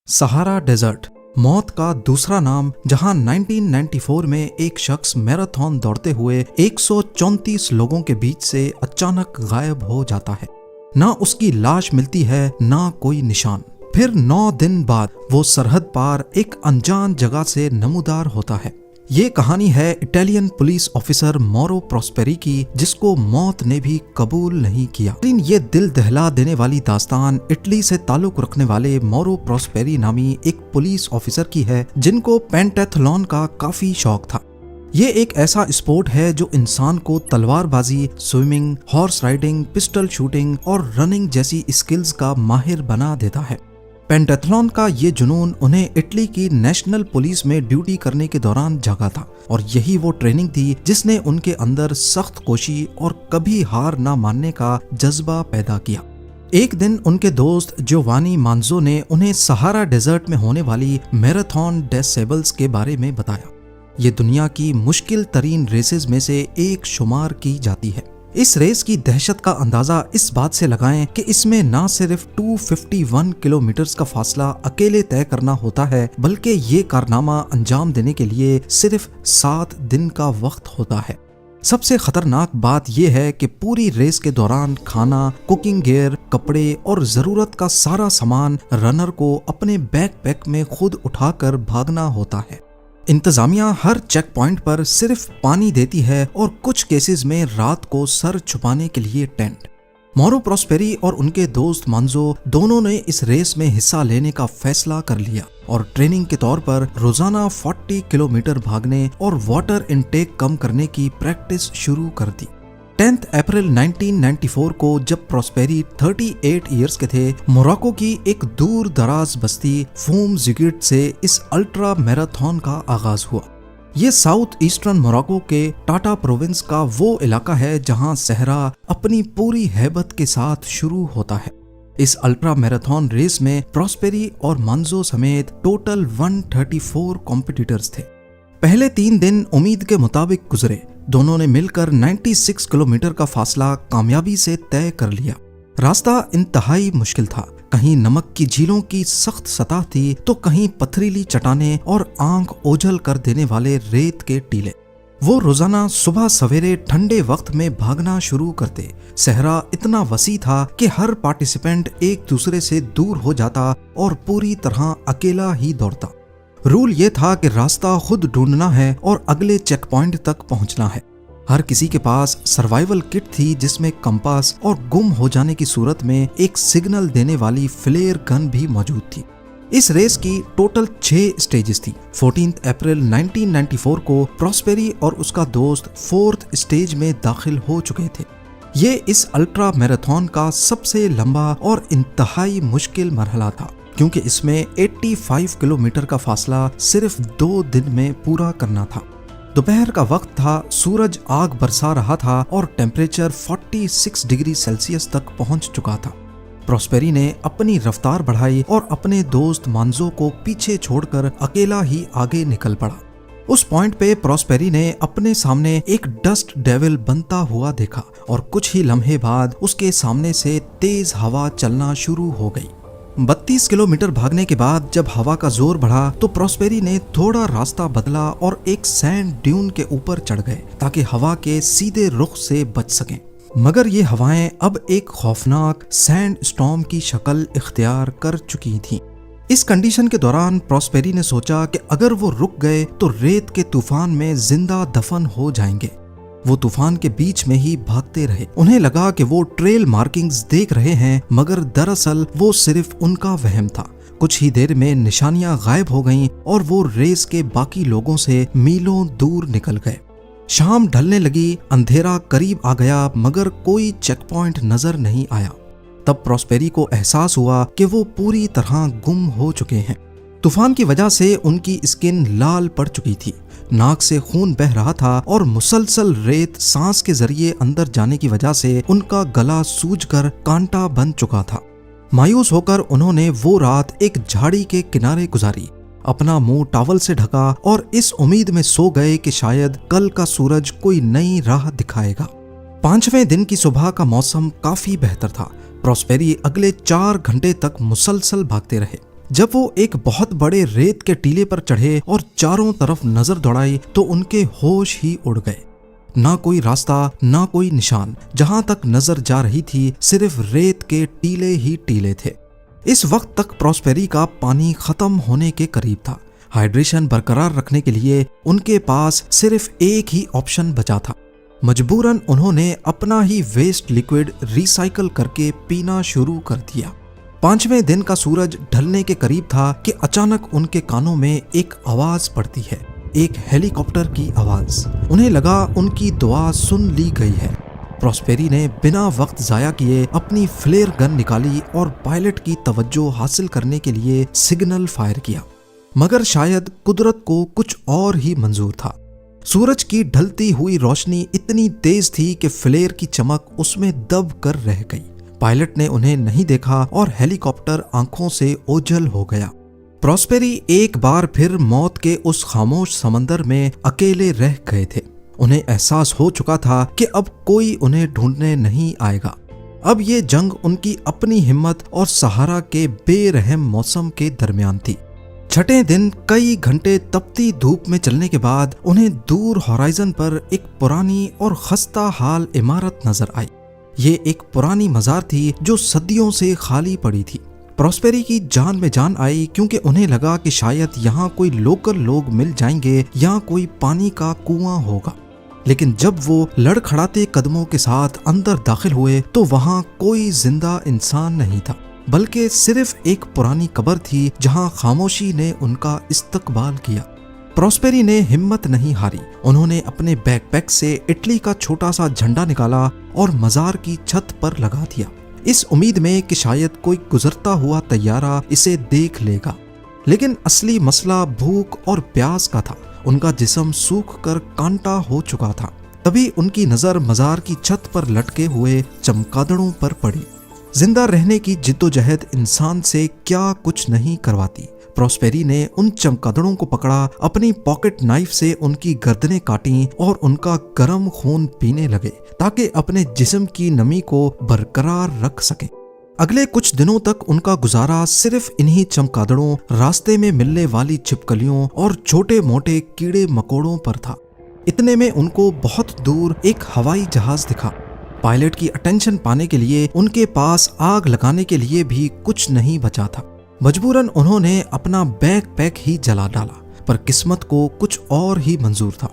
Sahara desert मौत का दूसरा नाम, जहां 1994 में एक शख्स मैराथन दौड़ते हुए 134 लोगों के बीच से अचानक गायब हो जाता है। ना उसकी लाश मिलती है, ना कोई निशान। फिर 9 दिन बाद वो सरहद पार एक अनजान जगह से नमूदार होता है। ये कहानी है इटालियन पुलिस ऑफिसर मौरो प्रॉस्पेरी की, जिसको मौत ने भी कबूल नहीं किया। लेकिन ये दिल दहला देने वाली दास्तान इटली से ताल्लुक रखने वाले मौरो प्रॉस्पेरी नामी एक पुलिस ऑफिसर की है, जिनको पेंटाथलॉन का काफी शौक था। ये एक ऐसा स्पोर्ट है जो इंसान को तलवारबाजी, swimming, horse riding, pistol shooting और रनिंग जैसी स्किल्स का माहिर बना देता है। पेंटाथलॉन का ये जुनून उन्हें इटली की नेशनल पुलिस में ड्यूटी करने के दौरान जागा था, और यही वो ट्रेनिंग थी जिसने उनके अंदर सख्त कोशी और कभी हार ना मानने का जज्बा पैदा किया। एक दिन उनके दोस्त जियोवानी मांजो ने उन्हें सहारा डेजर्ट में होने वाली मैराथन डेस सेबल्स के बारे में बताया। ये दुनिया की मुश्किल तरीन रेसेस में से एक शुमार की जाती है। इस रेस की दहशत का अंदाजा इस बात से लगाएं कि इसमें ना सिर्फ 251 किलोमीटर का फासला अकेले तय करना होता है, बल्कि ये कारनामा अंजाम देने के लिए सिर्फ 7 दिन का वक्त होता है। सबसे खतरनाक बात यह है कि पूरी रेस के दौरान खाना, कुकिंग गियर, कपड़े और जरूरत का सारा सामान रनर को अपने बैकपैक में खुद उठाकर भागना होता है। इंतजामिया हर चेक पॉइंट पर सिर्फ पानी देती है और कुछ केसेस में रात को सर छुपाने के लिए टेंट। मौरो प्रॉस्पेरी और उनके दोस्त मांजो दोनों ने इस रेस में हिस्सा लेने का फैसला कर लिया और ट्रेनिंग के तौर पर रोजाना 40 किलोमीटर भागने और वाटर इनटेक कम करने की प्रैक्टिस शुरू कर दी। 10 अप्रैल 1994 को जब प्रॉस्पेरी 38 इयर्स के थे, मोरक्को की एक दूर दराज बस्ती फूम जिगिट से इस अल्ट्रा मैराथन का आगाज हुआ। ये साउथ ईस्टर्न मोरक्को के टाटा प्रोविंस का वो इलाका है जहां सहरा अपनी पूरी हैबत के साथ शुरू होता है। इस अल्ट्रा मैराथन रेस में प्रॉस्पेरी और मांजो समेत टोटल 134 कॉम्पिटिटर्स थे। पहले 3 दिन उम्मीद के मुताबिक गुजरे। दोनों ने मिलकर 96 किलोमीटर का फासला कामयाबी से तय कर लिया। रास्ता इंतहाई मुश्किल था। कहीं नमक की झीलों की सख्त सतह थी, तो कहीं पथरीली चट्टानें और आंख ओझल कर देने वाले रेत के टीले। वो रोजाना सुबह सवेरे ठंडे वक्त में भागना शुरू करते। सहरा इतना वसी था कि हर पार्टिसिपेंट एक दूसरे से दूर हो जाता और पूरी तरह अकेला ही दौड़ता। रूल ये था कि रास्ता खुद ढूंढना है और अगले चेक पॉइंट तक पहुंचना है। हर किसी के पास सर्वाइवल किट थी, जिसमें कंपास और गुम हो जाने की सूरत में एक सिग्नल देने वाली फ्लेयर गन भी मौजूद थी। इस रेस की टोटल 6 स्टेजेस थी। 14 अप्रैल 1994 को प्रॉस्पेरी और उसका दोस्त 4th स्टेज में दाखिल हो चुके थे। ये इस अल्ट्रा मैराथन का सबसे लंबा और इंतहाई मुश्किल मरहला था, क्योंकि इसमें 85 किलोमीटर का फासला सिर्फ 2 दिन में पूरा करना था। दोपहर का वक्त था, सूरज आग बरसा रहा था और टेम्परेचर 46 डिग्री सेल्सियस तक पहुंच चुका था। प्रॉस्पेरी ने अपनी रफ्तार बढ़ाई और अपने दोस्त मांजो को पीछे छोड़कर अकेला ही आगे निकल पड़ा। उस पॉइंट पे प्रॉस्पेरी ने अपने सामने एक डस्ट डेविल बनता हुआ देखा और कुछ ही लम्हे बाद उसके सामने से तेज हवा चलना शुरू हो गई। 32 किलोमीटर भागने के बाद जब हवा का जोर बढ़ा, तो प्रॉस्पेरी ने थोड़ा रास्ता बदला और एक सैंड ड्यून के ऊपर चढ़ गए ताकि हवा के सीधे रुख से बच सकें। मगर ये हवाएं अब एक खौफनाक सैंड स्टॉर्म की शक्ल इख्तियार कर चुकी थीं। इस कंडीशन के दौरान प्रॉस्पेरी ने सोचा कि अगर वो रुक गए तो रेत के तूफान में जिंदा दफन हो जाएंगे। वो तूफान के बीच में ही भागते रहे। उन्हें लगा कि वो ट्रेल मार्किंग्स देख रहे हैं, मगर दरअसल वो सिर्फ उनका वहम था। कुछ ही देर में निशानियां गायब हो गईं और वो रेस के बाकी लोगों से मीलों दूर निकल गए। शाम ढलने लगी, अंधेरा करीब आ गया, मगर कोई चेक पॉइंट नजर नहीं आया। तब प्रॉस्पेरी को एहसास हुआ कि वो पूरी तरह गुम हो चुके हैं। तूफान की वजह से उनकी स्किन लाल पड़ चुकी थी, नाक से खून बह रहा था और मुसलसल रेत सांस के जरिए अंदर जाने की वजह से उनका गला सूजकर कांटा बन चुका था। मायूस होकर उन्होंने वो रात एक झाड़ी के किनारे गुजारी, अपना मुंह टॉवल से ढका और इस उम्मीद में सो गए कि शायद कल का सूरज कोई नई राह दिखाएगा। 5वें दिन की सुबह का मौसम काफी बेहतर था। प्रॉस्पेरी अगले 4 घंटे तक मुसलसल भागते रहे। जब वो एक बहुत बड़े रेत के टीले पर चढ़े और चारों तरफ नजर दौड़ाई तो उनके होश ही उड़ गए। ना कोई रास्ता, ना कोई निशान। जहां तक नजर जा रही थी सिर्फ रेत के टीले ही टीले थे। इस वक्त तक प्रॉस्पेरी का पानी खत्म होने के करीब था। हाइड्रेशन बरकरार रखने के लिए उनके पास सिर्फ एक ही ऑप्शन बचा था। मजबूरन उन्होंने अपना ही वेस्ट लिक्विड रिसाइकल करके पीना शुरू कर दिया। 5वें दिन का सूरज ढलने के करीब था कि अचानक उनके कानों में एक आवाज पड़ती है, एक हेलीकॉप्टर की आवाज। उन्हें लगा उनकी दुआ सुन ली गई है। प्रॉस्पेरी ने बिना वक्त जाया किए अपनी फ्लेयर गन निकाली और पायलट की तवज्जो हासिल करने के लिए सिग्नल फायर किया। मगर शायद कुदरत को कुछ और ही मंजूर था। सूरज की ढलती हुई रोशनी इतनी तेज थी कि फ्लेयर की चमक उसमें दब कर रह गई। पायलट ने उन्हें नहीं देखा और हेलीकॉप्टर आंखों से ओझल हो गया। प्रॉस्पेरी एक बार फिर मौत के उस खामोश समंदर में अकेले रह गए थे। उन्हें एहसास हो चुका था कि अब कोई उन्हें ढूंढने नहीं आएगा। अब ये जंग उनकी अपनी हिम्मत और सहारा के बेरहम मौसम के दरमियान थी। छठे दिन कई घंटे तपती धूप में चलने के बाद उन्हें दूर होराइजन पर एक पुरानी और खस्ता हाल इमारत नजर आई। ये एक पुरानी मजार थी जो सदियों से खाली पड़ी थी। प्रॉस्पेरी की जान में जान आई क्योंकि उन्हें लगा कि शायद यहाँ कोई लोकल लोग मिल जाएंगे या कोई पानी का कुआं होगा। लेकिन जब वो लड़खड़ाते कदमों के साथ अंदर दाखिल हुए तो वहाँ कोई जिंदा इंसान नहीं था, बल्कि सिर्फ एक पुरानी कब्र थी जहां खामोशी ने उनका इस्तकबाल किया। प्रॉस्पेरी ने हिम्मत नहीं हारी। उन्होंने अपने बैकपैक से इटली का छोटा सा झंडा निकाला और मजार की छत पर लगा दिया, इस उम्मीद में कि शायद कोई गुजरता हुआ तैयारा इसे देख लेगा। लेकिन असली मसला भूख और प्यास का था। उनका जिस्म सूख कर कांटा हो चुका था। तभी उनकी नजर मजार की छत पर लटके हुए चमगादड़ों पर पड़ी। जिंदा रहने की जिद्दोजहद इंसान से क्या कुछ नहीं करवाती। प्रॉस्पेरी ने उन चमगादड़ों को पकड़ा, अपनी पॉकेट नाइफ से उनकी गर्दनें काटी और उनका गर्म खून पीने लगे ताकि अपने जिस्म की नमी को बरकरार रख सके। अगले कुछ दिनों तक उनका गुजारा सिर्फ इन्हीं चमगादड़ों, रास्ते में मिलने वाली छिपकलियों और छोटे मोटे कीड़े मकोड़ों पर था। इतने में उनको बहुत दूर एक हवाई जहाज दिखा। पायलट की अटेंशन पाने के लिए उनके पास आग लगाने के लिए भी कुछ नहीं बचा था। मजबूरन उन्होंने अपना बैकपैक ही जला डाला, पर किस्मत को कुछ और ही मंजूर था।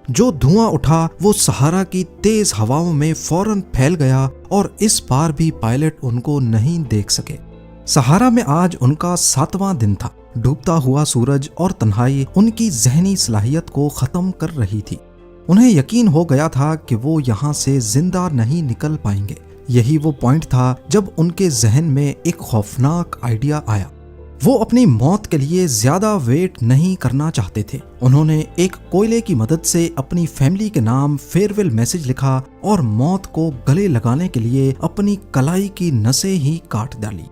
जो धुआं उठा वो सहारा की तेज हवाओं में फौरन फैल गया और इस बार भी पायलट उनको नहीं देख सके। सहारा में आज उनका 7वां दिन था। डूबता हुआ सूरज और तन्हाई उनकी जहनी सलाहियत को खत्म कर रही थी। उन्हें यकीन हो गया था कि वो यहाँ से जिंदा नहीं निकल पाएंगे। यही वो पॉइंट था जब उनके जहन में एक खौफनाक आइडिया आया। वो अपनी मौत के लिए ज्यादा वेट नहीं करना चाहते थे। उन्होंने एक कोयले की मदद से अपनी फैमिली के नाम फेयरवेल मैसेज लिखा और मौत को गले लगाने के लिए अपनी कलाई की नसें ही काट डाली।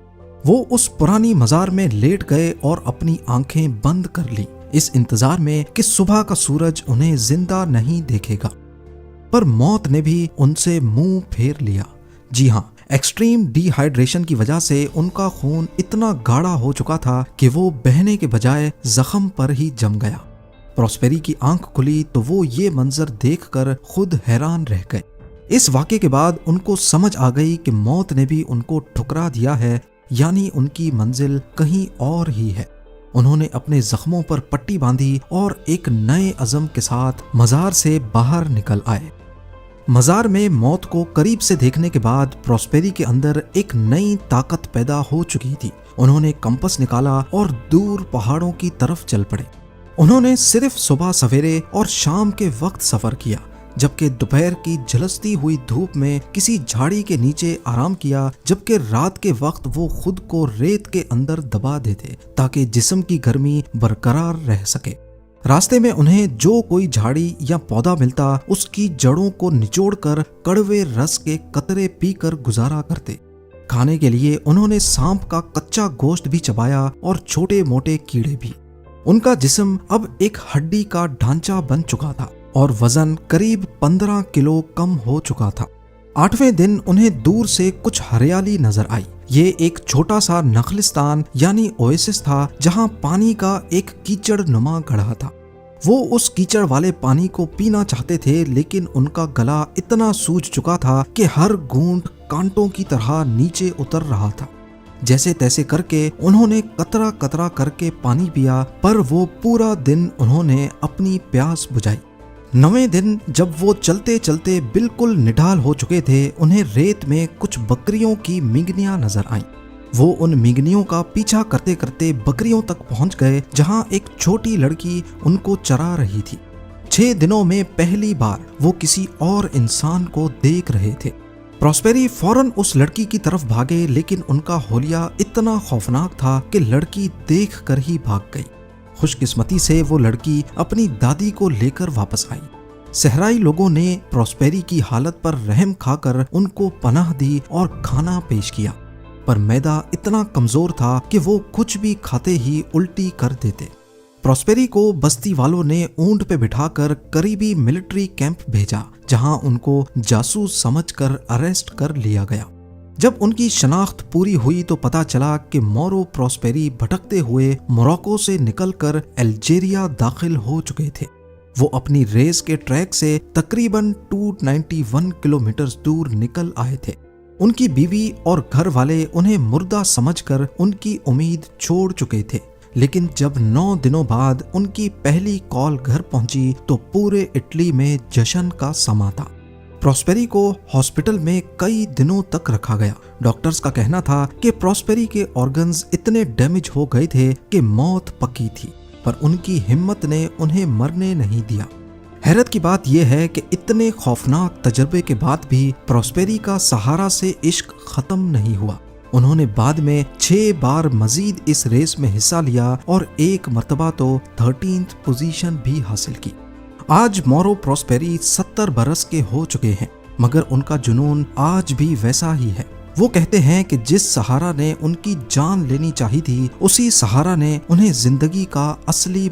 वो उस पुरानी मजार में लेट गए और अपनी आंखें बंद कर ली, इस इंतजार में कि सुबह का सूरज उन्हें जिंदा नहीं देखेगा। पर मौत ने भी उनसे मुंह फेर लिया। जी हाँ, एक्सट्रीम डिहाइड्रेशन की वजह से उनका खून इतना गाढ़ा हो चुका था कि वो बहने के बजाय जख्म पर ही जम गया। प्रॉस्पेरी की आंख खुली तो वो ये मंजर देखकर खुद हैरान रह गए। इस वाक़े के बाद उनको समझ आ गई कि मौत ने भी उनको ठुकरा दिया है, यानी उनकी मंजिल कहीं और ही है। उन्होंने अपने जख्मों पर पट्टी बांधी और एक नए अज़म के साथ मजार से बाहर निकल आए। मजार में मौत को करीब से देखने के बाद प्रॉस्पेरी के अंदर एक नई ताकत पैदा हो चुकी थी। उन्होंने कंपस निकाला और दूर पहाड़ों की तरफ चल पड़े। उन्होंने सिर्फ सुबह सवेरे और शाम के वक्त सफर किया, जबकि दोपहर की झलसती हुई धूप में किसी झाड़ी के नीचे आराम किया, जबकि रात के वक्त वो खुद को रेत के अंदर दबा देते ताकि जिस्म की गर्मी बरकरार रह सके। रास्ते में उन्हें जो कोई झाड़ी या पौधा मिलता उसकी जड़ों को निचोड़कर कड़वे रस के कतरे पीकर गुजारा करते। खाने के लिए उन्होंने सांप का कच्चा गोश्त भी चबाया और छोटे मोटे कीड़े भी। उनका जिस्म अब एक हड्डी का ढांचा बन चुका था और वजन करीब 15 किलो कम हो चुका था। 8वें दिन उन्हें दूर से कुछ हरियाली नजर आई, ये एक छोटा सा नखलिस्तान यानी ओएसिस था जहां पानी का एक कीचड़ नुमा गड्ढा था। वो उस कीचड़ वाले पानी को पीना चाहते थे, लेकिन उनका गला इतना सूज चुका था कि हर घूंट कांटों की तरह नीचे उतर रहा था। जैसे तैसे करके उन्होंने कतरा कतरा करके पानी पिया, पर वो पूरा दिन उन्होंने अपनी प्यास बुझाई। 9वें दिन जब वो चलते चलते बिल्कुल निढाल हो चुके थे, उन्हें रेत में कुछ बकरियों की मिंगनियां नजर आईं। वो उन मिंगनियों का पीछा करते करते बकरियों तक पहुंच गए जहां एक छोटी लड़की उनको चरा रही थी। 6 दिनों में पहली बार वो किसी और इंसान को देख रहे थे। प्रॉस्पेरी फौरन उस लड़की की तरफ भागे, लेकिन उनका होलिया इतना खौफनाक था कि लड़की देख कर ही भाग गई। खुशकिस्मती से वो लड़की अपनी दादी को लेकर वापस आई। सहराई लोगों ने प्रॉस्पेरी की हालत पर रहम खाकर उनको पनाह दी और खाना पेश किया, पर मैदा इतना कमजोर था कि वो कुछ भी खाते ही उल्टी कर देते। प्रॉस्पेरी को बस्ती वालों ने ऊंट पे बिठाकर करीबी मिलिट्री कैंप भेजा, जहां उनको जासूस समझकर अरेस्ट कर लिया गया। जब उनकी शनाख्त पूरी हुई तो पता चला कि मोरो प्रॉस्पेरी भटकते हुए मोरक्को से निकलकर अल्जीरिया दाखिल हो चुके थे। वो अपनी रेस के ट्रैक से तकरीबन 291 किलोमीटर दूर निकल आए थे। उनकी बीवी और घर वाले उन्हें मुर्दा समझकर उनकी उम्मीद छोड़ चुके थे, लेकिन जब 9 दिनों बाद उनकी पहली कॉल घर पहुंची तो पूरे इटली में जश्न का समा था। प्रॉस्पेरी को हॉस्पिटल में कई दिनों तक रखा गया। डॉक्टर्स का कहना था कि प्रॉस्पेरी के ऑर्गन्स इतने डैमेज हो गए थे कि मौत पक्की थी, पर उनकी हिम्मत ने उन्हें मरने नहीं दिया। हैरत की बात यह है कि इतने खौफनाक तजर्बे के बाद भी प्रॉस्पेरी का सहारा से इश्क खत्म नहीं हुआ। उन्होंने बाद में 6 बार मजीद इस रेस में हिस्सा लिया और एक मर्तबा तो 13th पोजीशन भी हासिल की। आज मोरो प्रॉस्पेरी 70 बरस के हो चुके हैं, मगर उनका जुनून आज भी वैसा ही है। वो कहते हैं कि जिस सहारा ने उनकी जान लेनी चाहिए थी, उसी सहारा ने उन्हें जिंदगी का असली